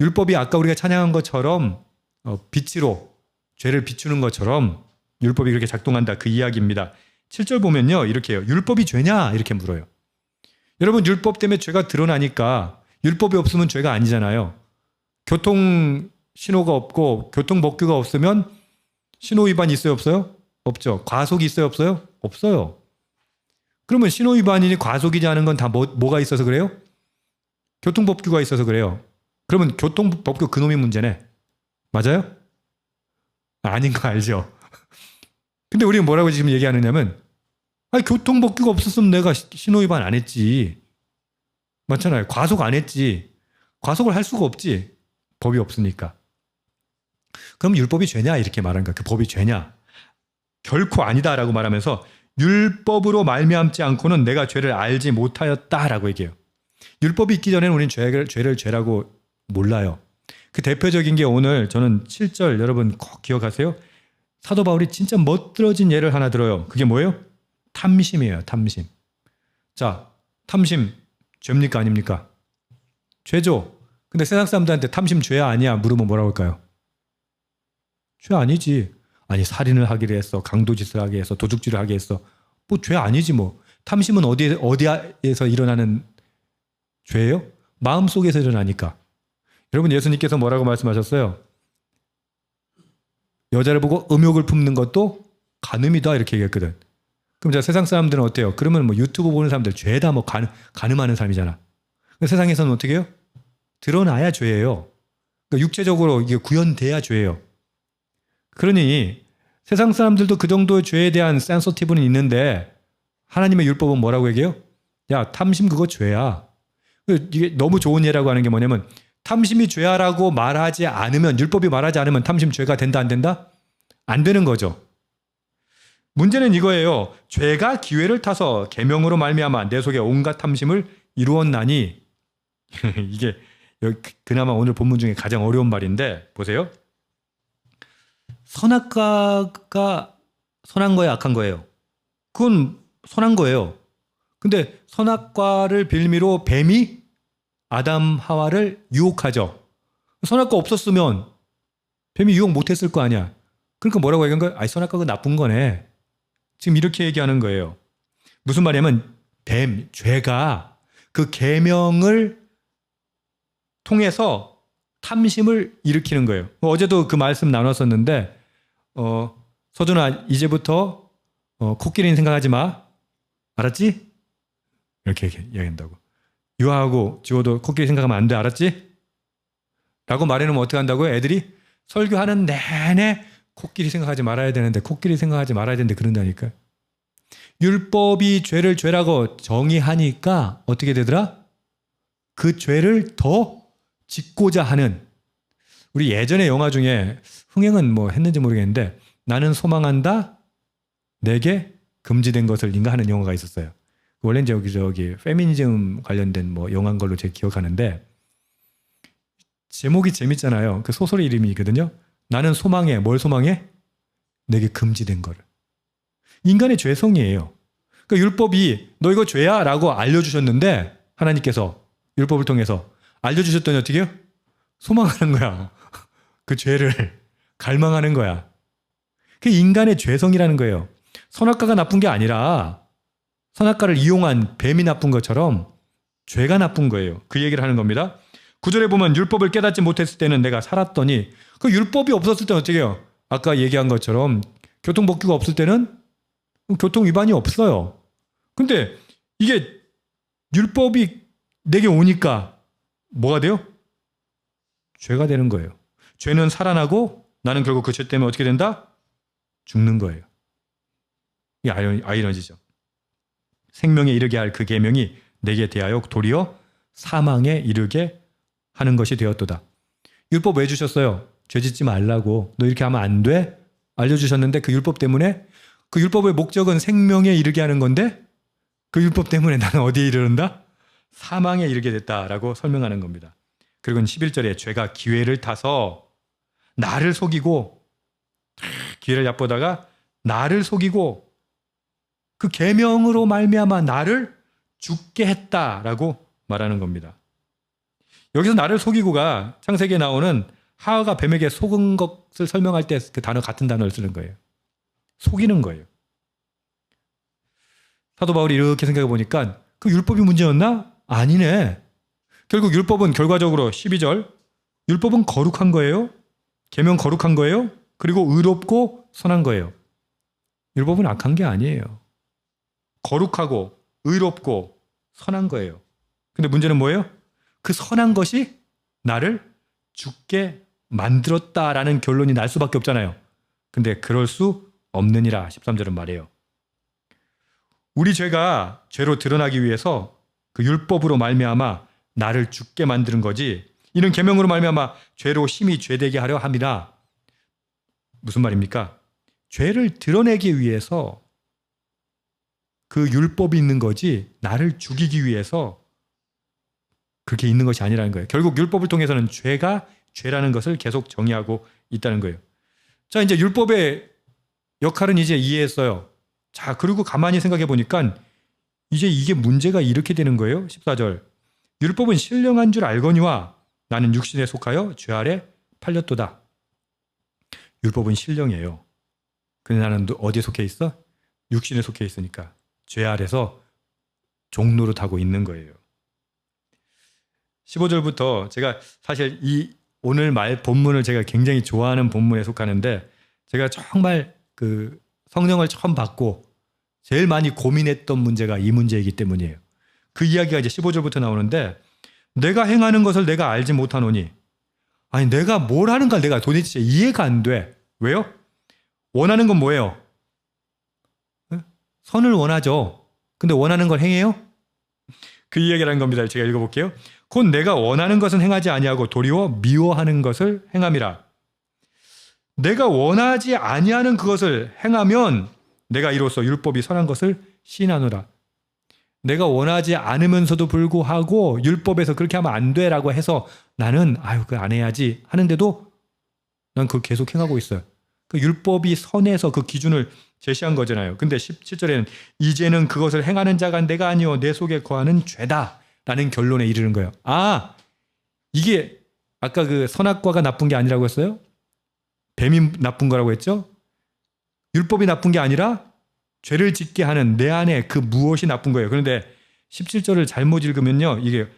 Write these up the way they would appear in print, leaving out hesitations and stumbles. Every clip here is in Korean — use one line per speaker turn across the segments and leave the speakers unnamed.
율법이 아까 우리가 찬양한 것처럼 빛으로 죄를 비추는 것처럼 율법이 그렇게 작동한다, 그 이야기입니다. 7절 보면요, 이렇게 해요. 율법이 죄냐? 이렇게 물어요. 여러분, 율법 때문에 죄가 드러나니까 율법이 없으면 죄가 아니잖아요. 교통 신호가 없고 교통 법규가 없으면 신호 위반이 있어요, 없어요? 없죠. 과속이 있어요, 없어요? 없어요. 그러면 신호 위반이니 과속이지 않은 건 다 뭐가 있어서 그래요? 교통 법규가 있어서 그래요. 그러면 교통 법규 그놈이 문제네. 맞아요? 아닌 거 알죠? 근데 우리가 뭐라고 지금 얘기하느냐면, 아니, 교통 법규가 없었으면 내가 신호 위반 안 했지. 맞잖아요. 과속 안 했지. 과속을 할 수가 없지. 법이 없으니까. 그럼 율법이 죄냐? 이렇게 말한 거야. 그 법이 죄냐? 결코 아니다라고 말하면서 율법으로 말미암지 않고는 내가 죄를 알지 못하였다라고 얘기해요. 율법이 있기 전에는 우리는 죄를 죄라고 몰라요. 그 대표적인 게 오늘 저는 7절 여러분 꼭 기억하세요. 사도 바울이 진짜 멋들어진 예를 하나 들어요. 그게 뭐예요? 탐심이에요. 탐심. 자, 탐심 죄입니까 아닙니까? 죄죠. 근데 세상 사람들한테 탐심 죄야 아니야 물으면 뭐라고 할까요? 죄 아니지. 아니, 살인을 하기로 했어. 강도짓을 하게 했어. 도둑질을 하게 했어. 뭐 죄 아니지 뭐. 탐심은 어디에서 일어나는 죄예요? 마음속에서 일어나니까. 여러분, 예수님께서 뭐라고 말씀하셨어요? 여자를 보고 음욕을 품는 것도 간음이다 이렇게 얘기했거든. 그럼 자, 세상 사람들은 어때요? 그러면 뭐 유튜브 보는 사람들 죄다 뭐 간음하는 사람이잖아. 세상에서는 어떻게 해요? 드러나야 죄예요. 그러니까 육체적으로 이게 구현돼야 죄예요. 그러니 세상 사람들도 그 정도의 죄에 대한 센서티브는 있는데 하나님의 율법은 뭐라고 얘기해요? 야, 탐심 그거 죄야. 이게 너무 좋은 예라고 하는 게 뭐냐면, 탐심이 죄야라고 말하지 않으면, 율법이 말하지 않으면 탐심 죄가 된다 안 된다? 안 되는 거죠. 문제는 이거예요. 죄가 기회를 타서 계명으로 말미암아 내 속에 온갖 탐심을 이루었나니 이게 그나마 오늘 본문 중에 가장 어려운 말인데 보세요. 선악과가 선한 거예요, 악한 거예요? 그건 선한 거예요. 근데 선악과를 빌미로 뱀이 아담 하와를 유혹하죠. 선악과 없었으면 뱀이 유혹 못했을 거 아니야. 그러니까 뭐라고 얘기한 거예요? 아니, 선악과가 나쁜 거네. 지금 이렇게 얘기하는 거예요. 무슨 말이냐면 죄가 그 계명을 통해서 탐심을 일으키는 거예요. 어제도 그 말씀 나눴었는데 서준아, 이제부터 코끼리는 생각하지 마. 알았지? 이렇게 얘기한다고. 유아하고 지호도 코끼리 생각하면 안 돼. 알았지? 라고 말해놓으면 어떻게 한다고요? 애들이 설교하는 내내 코끼리 생각하지 말아야 되는데, 코끼리 생각하지 말아야 되는데 그런다니까요. 율법이 죄를 죄라고 정의하니까 어떻게 되더라? 그 죄를 더 짓고자 하는, 우리 예전에 영화 중에 흥행은 뭐 했는지 모르겠는데 나는 소망한다 내게 금지된 것을 인가 하는 영화가 있었어요. 원래 이제 저기 페미니즘 관련된 뭐 영화인 걸로 제가 기억하는데 제목이 재밌잖아요. 그 소설의 이름이거든요. 나는 소망해. 뭘 소망해? 내게 금지된 거를. 인간의 죄성이에요. 그러니까 율법이 너 이거 죄야 라고 알려주셨는데 하나님께서 율법을 통해서 알려주셨더니 어떻게 해요? 소망하는 거야. 그 죄를 갈망하는 거야. 그게 인간의 죄성이라는 거예요. 선악과가 나쁜 게 아니라 선악과를 이용한 뱀이 나쁜 것처럼 죄가 나쁜 거예요. 그 얘기를 하는 겁니다. 9절에 보면 율법을 깨닫지 못했을 때는 내가 살았더니, 그 율법이 없었을 때는 어떻게 해요? 아까 얘기한 것처럼 교통법규가 없을 때는 교통 위반이 없어요. 근데 이게 율법이 내게 오니까 뭐가 돼요? 죄가 되는 거예요. 죄는 살아나고 나는 결국 그 죄 때문에 어떻게 된다? 죽는 거예요. 이게 아이러니죠. 생명에 이르게 할 그 계명이 내게 대하여 도리어 사망에 이르게 하는 것이 되었도다. 율법 왜 주셨어요? 죄 짓지 말라고. 너 이렇게 하면 안 돼? 알려주셨는데 그 율법 때문에, 그 율법의 목적은 생명에 이르게 하는 건데 그 율법 때문에 나는 어디에 이르른다? 사망에 이르게 됐다라고 설명하는 겁니다. 그리고 11절에 죄가 기회를 타서 나를 속이고, 기회를 얕보다가 나를 속이고 그 계명으로 말미암아 나를 죽게 했다라고 말하는 겁니다. 여기서 나를 속이고가 창세기에 나오는 하와가 뱀에게 속은 것을 설명할 때 그 단어 같은 단어를 쓰는 거예요. 속이는 거예요. 사도 바울이 이렇게 생각해 보니까 그 율법이 문제였나? 아니네. 결국 율법은 결과적으로 12절 율법은 거룩한 거예요. 계명 거룩한 거예요. 그리고 의롭고 선한 거예요. 율법은 악한 게 아니에요. 거룩하고 의롭고 선한 거예요. 근데 문제는 뭐예요? 그 선한 것이 나를 죽게 만들었다라는 결론이 날 수밖에 없잖아요. 근데 그럴 수 없느니라 13절은 말해요. 우리 죄가 죄로 드러나기 위해서 그 율법으로 말미암아 나를 죽게 만드는 거지, 이는 계명으로 말미암아 죄로 심히 죄되게 하려 함이라. 무슨 말입니까? 죄를 드러내기 위해서 그 율법이 있는 거지 나를 죽이기 위해서 그렇게 있는 것이 아니라는 거예요. 결국 율법을 통해서는 죄가 죄라는 것을 계속 정의하고 있다는 거예요. 자, 이제 율법의 역할은 이제 이해했어요. 자, 그리고 가만히 생각해 보니까 이제 이게 문제가 이렇게 되는 거예요. 14절. 율법은 신령한 줄 알거니와 나는 육신에 속하여 죄 아래 팔렸도다. 율법은 신령해요. 근데 나는 어디에 속해 있어? 육신에 속해 있으니까 죄 아래서 종노릇하고 있는 거예요. 15절부터 제가 사실 이 오늘 본문을 제가 굉장히 좋아하는 본문에 속하는데, 제가 정말 그 성령을 처음 받고 제일 많이 고민했던 문제가 이 문제이기 때문이에요. 그 이야기가 이제 15절부터 나오는데, 내가 행하는 것을 내가 알지 못하노니, 아니 내가 뭘 하는가 내가 도대체 이해가 안 돼. 왜요? 원하는 건 뭐예요? 선을 원하죠. 근데 원하는 걸 행해요? 그 이야기라는 겁니다. 제가 읽어볼게요. 곧 내가 원하는 것은 행하지 아니하고 도리어 미워하는 것을 행함이라. 내가 원하지 아니하는 그것을 행하면 내가 이로써 율법이 선한 것을 시인하노라. 내가 원하지 않으면서도 불구하고 율법에서 그렇게 하면 안 돼라고 해서 나는 그거 안 해야지 하는데도 난 그걸 계속 행하고 있어요. 그 율법이 선에서 그 기준을 제시한 거잖아요. 근데 17절에는 이제는 그것을 행하는 자가 내가 아니요 내 속에 거하는 죄다라는 결론에 이르는 거예요. 이게 아까 그 선악과가 나쁜 게 아니라고 했어요? 뱀이 나쁜 거라고 했죠? 율법이 나쁜 게 아니라 죄를 짓게 하는 내 안에 그 무엇이 나쁜 거예요. 그런데 17절을 잘못 읽으면요, 이게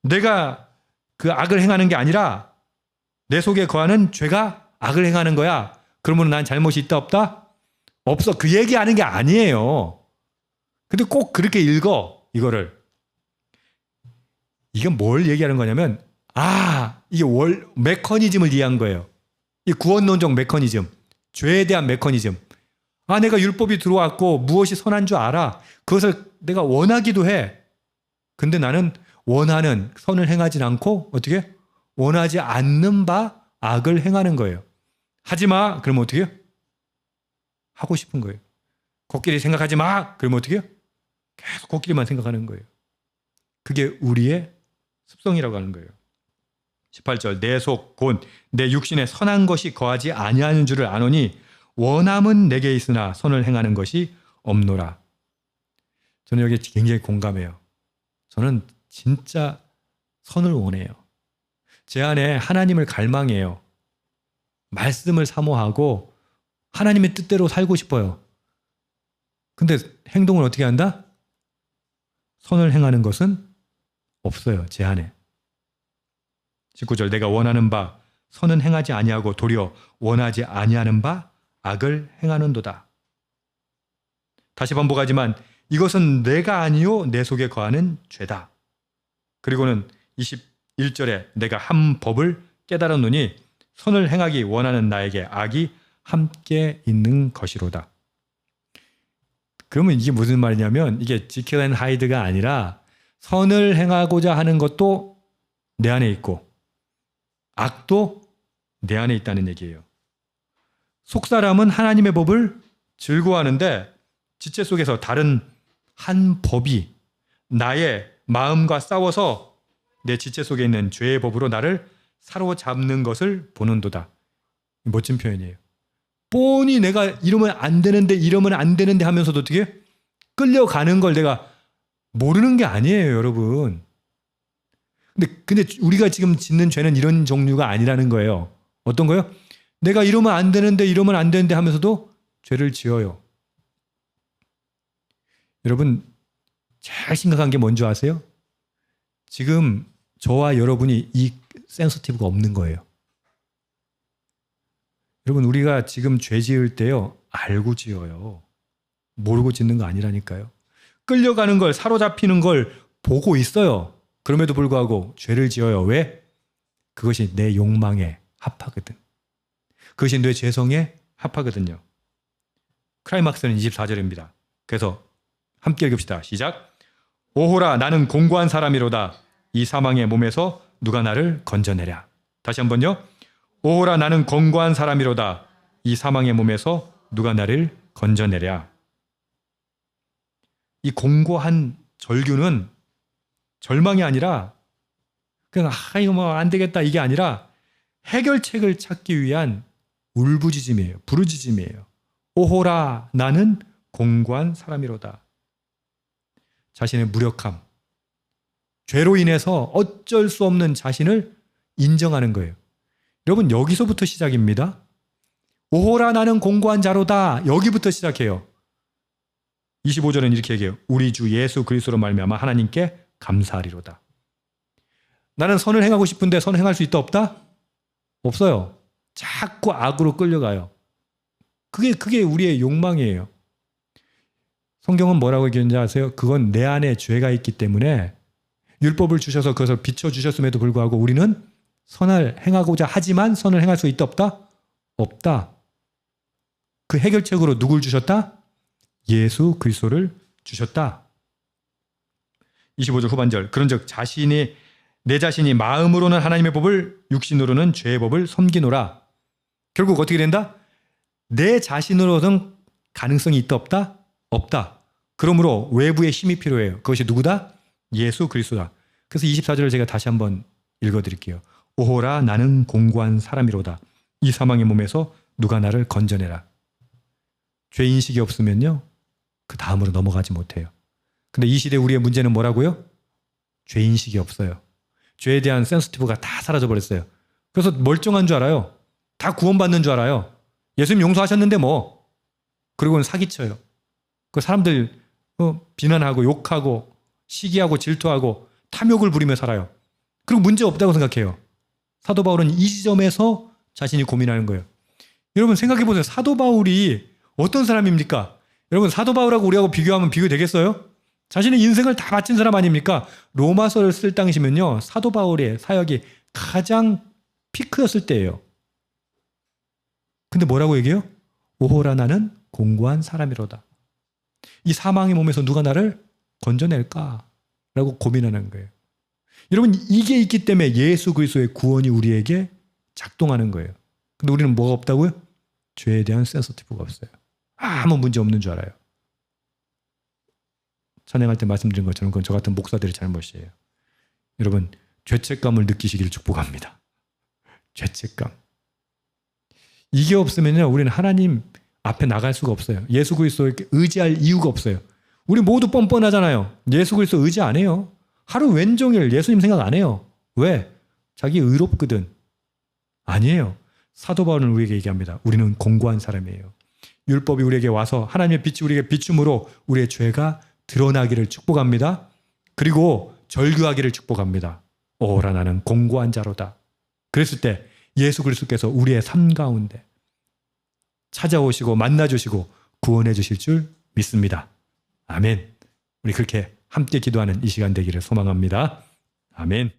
내가 그 악을 행하는 게 아니라 내 속에 거하는 죄가 악을 행하는 거야. 그러면 난 잘못이 있다 없다? 없어. 그 얘기하는 게 아니에요. 근데 꼭 그렇게 읽어 이거를. 이게 뭘 얘기하는 거냐면 이게 메커니즘을 이해한 거예요. 이 구원론적 메커니즘, 죄에 대한 메커니즘. 내가 율법이 들어왔고 무엇이 선한 줄 알아. 그것을 내가 원하기도 해. 근데 나는 원하는 선을 행하진 않고 어떻게? 원하지 않는 바 악을 행하는 거예요. 하지 마. 그러면 어떻게 해요? 하고 싶은 거예요. 코끼리 생각하지 마. 그러면 어떻게 해요? 계속 코끼리만 생각하는 거예요. 그게 우리의 습성이라고 하는 거예요. 18절 내 속 곧 내 육신에 선한 것이 거하지 아니하는 줄을 아노니 원함은 내게 있으나 선을 행하는 것이 없노라. 저는 여기 굉장히 공감해요. 저는 진짜 선을 원해요. 제 안에 하나님을 갈망해요. 말씀을 사모하고 하나님의 뜻대로 살고 싶어요. 근데 행동을 어떻게 한다? 선을 행하는 것은 없어요. 제 안에. 19절 내가 원하는 바 선은 행하지 아니하고 도리어 원하지 아니하는 바 악을 행하는도다. 다시 반복하지만 이것은 내가 아니요 내 속에 거하는 죄다. 그리고는 21절에 내가 한 법을 깨달았노니 선을 행하기 원하는 나에게 악이 함께 있는 것이로다. 그러면 이게 무슨 말이냐면 이게 지킬 앤 하이드가 아니라 선을 행하고자 하는 것도 내 안에 있고 악도 내 안에 있다는 얘기예요. 속사람은 하나님의 법을 즐거워하는데 지체 속에서 다른 한 법이 나의 마음과 싸워서 내 지체 속에 있는 죄의 법으로 나를 사로잡는 것을 보는도다. 멋진 표현이에요. 뻔히 내가 이러면 안 되는데 하면서도 어떻게 끌려가는 걸 내가 모르는 게 아니에요, 여러분. 근데 우리가 지금 짓는 죄는 이런 종류가 아니라는 거예요. 어떤 거요? 내가 이러면 안 되는데 하면서도 죄를 지어요. 여러분, 제일 심각한 게 뭔지 아세요? 지금 저와 여러분이 이 센서티브가 없는 거예요. 여러분, 우리가 지금 죄 지을 때요, 알고 지어요. 모르고 짓는 거 아니라니까요. 끌려가는 걸, 사로잡히는 걸 보고 있어요. 그럼에도 불구하고 죄를 지어요. 왜? 그것이 내 욕망에 합하거든. 그것이 내 죄성에 합하거든요. 클라이막스는 24절입니다. 그래서 함께 읽읍시다. 시작. 오호라, 나는 공고한 사람이로다. 이 사망의 몸에서 누가 나를 건져내랴. 다시 한번요. 오호라, 나는 공고한 사람이로다. 이 사망의 몸에서 누가 나를 건져내랴. 이 공고한 절규는 절망이 아니라 그냥 이거 뭐 안 되겠다 이게 아니라 해결책을 찾기 위한 울부짖음이에요. 부르짖음이에요. 오호라, 나는 공고한 사람이로다. 자신의 무력함, 죄로 인해서 어쩔 수 없는 자신을 인정하는 거예요. 여러분, 여기서부터 시작입니다. 오호라, 나는 공고한 자로다. 여기부터 시작해요. 25절은 이렇게 얘기해요. 우리 주 예수 그리스도로 말미암아 하나님께 감사하리로다. 나는 선을 행하고 싶은데 선을 행할 수 있다 없다? 없어요. 자꾸 악으로 끌려가요. 그게 우리의 욕망이에요. 성경은 뭐라고 얘기하는지 아세요? 그건 내 안에 죄가 있기 때문에 율법을 주셔서 그것을 비춰주셨음에도 불구하고 우리는 선을 행하고자 하지만 선을 행할 수 있다 없다? 없다. 그 해결책으로 누굴 주셨다? 예수 그리스도를 주셨다. 25절 후반절. 그런즉 내 자신이 마음으로는 하나님의 법을 육신으로는 죄의 법을 섬기노라. 결국 어떻게 된다? 내 자신으로는 가능성이 있다 없다? 없다. 그러므로 외부의 힘이 필요해요. 그것이 누구다? 예수 그리스도다. 그래서 24절을 제가 다시 한번 읽어드릴게요. 오호라, 나는 공고한 사람이로다. 이 사망의 몸에서 누가 나를 건져내라. 죄인식이 없으면요, 그 다음으로 넘어가지 못해요. 근데 이 시대 우리의 문제는 뭐라고요? 죄인식이 없어요. 죄에 대한 센스티브가 다 사라져버렸어요. 그래서 멀쩡한 줄 알아요. 다 구원받는 줄 알아요. 예수님 용서하셨는데 뭐. 그리고는 사기쳐요. 그 사람들 비난하고 욕하고 시기하고 질투하고 탐욕을 부리며 살아요. 그리고 문제 없다고 생각해요. 사도 바울은 이 지점에서 자신이 고민하는 거예요. 여러분 생각해보세요. 사도 바울이 어떤 사람입니까? 여러분 사도 바울하고 우리하고 비교하면 비교되겠어요? 자신의 인생을 다 바친 사람 아닙니까? 로마서를 쓸 당시면요, 사도 바울의 사역이 가장 피크였을 때예요. 근데 뭐라고 얘기해요? 오호라, 나는 공고한 사람이로다. 이 사망의 몸에서 누가 나를 건져낼까? 라고 고민하는 거예요. 여러분, 이게 있기 때문에 예수 그리스도의 구원이 우리에게 작동하는 거예요. 근데 우리는 뭐가 없다고요? 죄에 대한 센서티브가 없어요. 아무 문제 없는 줄 알아요. 찬양할 때 말씀드린 것처럼 그건 저 같은 목사들의 잘못이에요. 여러분, 죄책감을 느끼시기를 축복합니다. 죄책감. 이게 없으면요, 우리는 하나님 앞에 나갈 수가 없어요. 예수 그리스도에게 의지할 이유가 없어요. 우리 모두 뻔뻔하잖아요. 예수 그리스도 의지 안 해요. 하루 왼종일 예수님 생각 안 해요. 왜? 자기 의롭거든. 아니에요. 사도 바울은 우리에게 얘기합니다. 우리는 공고한 사람이에요. 율법이 우리에게 와서 하나님의 빛이 우리에게 비춤으로 우리의 죄가 드러나기를 축복합니다. 그리고 절규하기를 축복합니다. 오라, 나는 공고한 자로다. 그랬을 때 예수 그리스도께서 우리의 삶 가운데 찾아오시고 만나주시고 구원해 주실 줄 믿습니다. 아멘. 우리 그렇게 함께 기도하는 이 시간 되기를 소망합니다. 아멘.